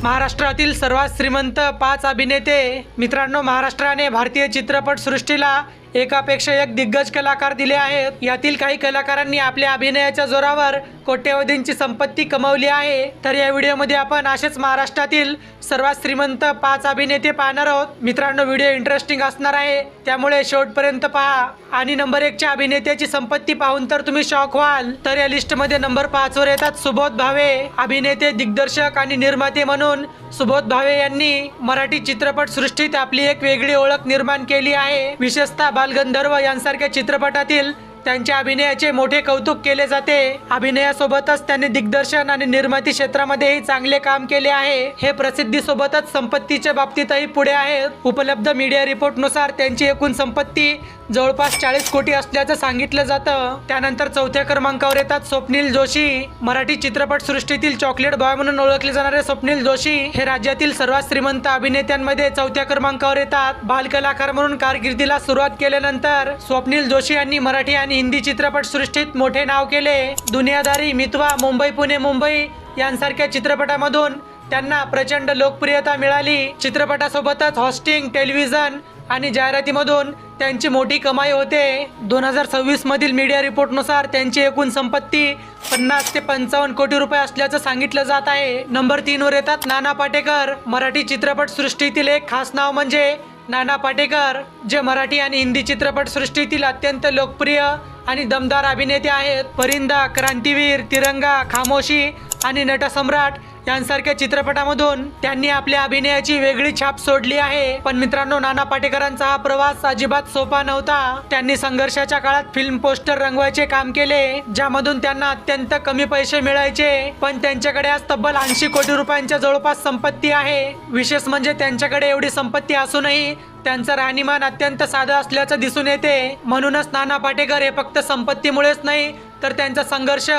महाराष्ट्रातील सर्वात श्रीमंत 5 अभिनेते। मित्रांनो, महाराष्ट्राने भारतीय चित्रपट सृष्टीला एकापेक्षा एक दिग्गज कलाकार दिले आहेत। यातील काही कलाकारांनी आपल्या अभिनयाच्या जोरावर कोट्यवधींची संपत्ती कमावली आहे। तर या व्हिडिओमध्ये आपण असेच महाराष्ट्रातील सर्वात श्रीमंत 5 अभिनेते पाहणार आहोत। मित्रांनो, व्हिडिओ इंटरेस्टिंग असणार आहे, त्यामुळे शेवटपर्यंत पहा। आणि नंबर 1 च्या अभिनेत्याची संपत्ती पाहून तर तुम्ही शॉक व्हाल। तर या लिस्टमध्ये नंबर 5 वर येतात सुबोध भावे। अभिनेते, दिग्दर्शक आणि निर्माते म्हणून सुबोध भावे यांनी मराठी चित्रपट सृष्टीत आपली एक वेगळी ओळख निर्माण केली आहे। विशेषतः बालगंधर्व यांसारख्या चित्रपटातील त्यांच्या अभिनयाचे मोठे कौतुक केले जाते। अभिनयासोबतच त्यांनी दिग्दर्शन आणि निर्मिती क्षेत्रामध्येही चांगले काम केले आहे। हे प्रसिद्धीसोबतच संपत्तीच्या बाबतीतही पुढे आहेत। उपलब्ध मीडिया रिपोर्टनुसार त्यांची एकूण संपत्ती जवळपास 40 कोटी असल्याचं सांगितलं जातं। त्यानंतर 4थ्या क्रमांकावर येतात स्वप्नील जोशी। मराठी चित्रपट सृष्टीतील चॉकलेट बॉय म्हणून ओळखले जाणारे स्वप्नील जोशी हे राज्यातील सर्वात श्रीमंत अभिनेत्यांमध्ये 4थ्या क्रमांकावर येतात। बालकलाकार म्हणून कारकिर्दीला सुरुवात केल्यानंतर स्वप्नील जोशी यांनी मराठी आणि हिंदी चित्रपट सृष्टीत मोठे नाव केले। दुनियादारी, मितवा, मुंबई पुणे मुंबई यांसारख्या चित्रपटांमधून त्यांना प्रचंड लोकप्रियता मिळाली। चित्रपटासोबतच होस्टिंग, टेलिव्हिजन आणि जाहिरातीमधून त्यांची मोठी कमाई होते। 2026 मधील मीडिया रिपोर्टनुसार त्यांची एकूण संपत्ती 50 ते 55 कोटी रुपये असल्याचं सांगितलं जात आहे। नंबर 3 वर येतात नाना पाटेकर। मराठी चित्रपट सृष्टीतील एक खास नाव म्हणजे नाना पाटेकर, जे मराठी आणि हिंदी चित्रपट सृष्टीतील अत्यंत लोकप्रिय आणि दमदार अभिनेते आहेत। परिंदा, क्रांतीवीर, तिरंगा, खामोशी आणि नटसम्राट यांसारख्या चित्रपटांमधून त्यांनी आपल्या अभिनयाची वेगळी छाप सोडली आहे। पण मित्रांनो, नाना पाटेकरांचा हा प्रवास अजिबात सोपा नव्हता। त्यांनी संघर्षाच्या काळात फिल्म पोस्टर रंगवायचे काम केले, ज्यामधून त्यांना अत्यंत कमी पैसे मिळायचे। पण त्यांच्याकडे आज तब्बल 80 कोटी रुपयांच्या जवळपास संपत्ती आहे। विशेष म्हणजे त्यांच्याकडे एवढी संपत्ती असूनही त्यांचं राहणीमान अत्यंत साधं असल्याचं दिसून येते। म्हणूनच नाना पाटेकर हे फक्त संपत्तीमुळेच नाही, तर त्यांचा संघर्ष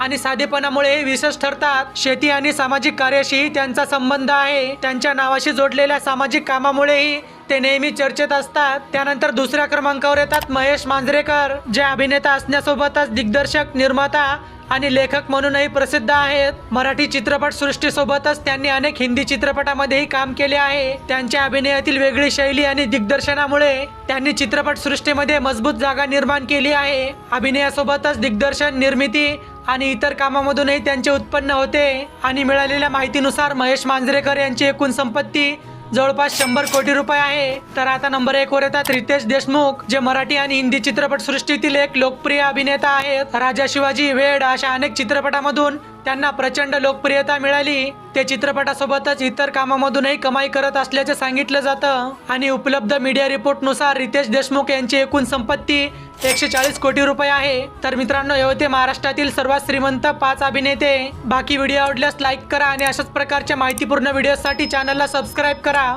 आणि साधेपणामुळे विशेष ठरतात। शेती आणि सामाजिक कार्याशी त्यांचा संबंध आहे। त्यांच्या नावाशी जोडलेल्या सामाजिक कामामुळेही ते नेहमी चर्चेत असतात। त्यानंतर 2ऱ्या क्रमांकावर येतात महेश मांजरेकर, जे अभिनेता असण्यासोबतच दिग्दर्शक, निर्माता आणि लेखक म्हणूनही प्रसिद्ध आहेत। मराठी चित्रपट सृष्टीसोबतच त्यांनी अनेक हिंदी चित्रपटांमध्येही काम केले आहे। त्यांच्या अभिनयातील वेगळी शैली आणि दिग्दर्शनामुळे त्यांनी चित्रपट सृष्टीमध्ये मजबूत जागा निर्माण केली आहे। अभिनयासोबतच दिग्दर्शन, निर्मिती आणि इतर कामामधूनही त्यांचे उत्पन्न होते। आणि मिळालेल्या माहितीनुसार महेश मांजरेकर यांची एकूण संपत्ती जवळपास 100 कोटी रुपये आहे। तर आता नंबर 1 वर येतात रितेश देशमुख, जे मराठी आणि हिंदी चित्रपट सृष्टीतील एक लोकप्रिय अभिनेता आहेत। राजा शिवाजी, वेड अशा अनेक चित्रपटांमधून त्यांना प्रचंड लोकप्रियता मिळाली। ते चित्रपटासोबतच इतर कामामधूनही कमाई करत असल्याचे सांगितलं जातं। आणि उपलब्ध मीडिया रिपोर्टनुसार रितेश देशमुख यांची एकूण संपत्ती 140 कोटी रुपये आहे। तर मित्रांनो, हे होते महाराष्ट्रातील सर्वात श्रीमंत 5 अभिनेते। बाकी व्हिडिओ आवडल्यास लाईक करा आणि अशाच प्रकारच्या माहितीपूर्ण व्हिडिओसाठी चॅनलला सबस्क्राईब करा।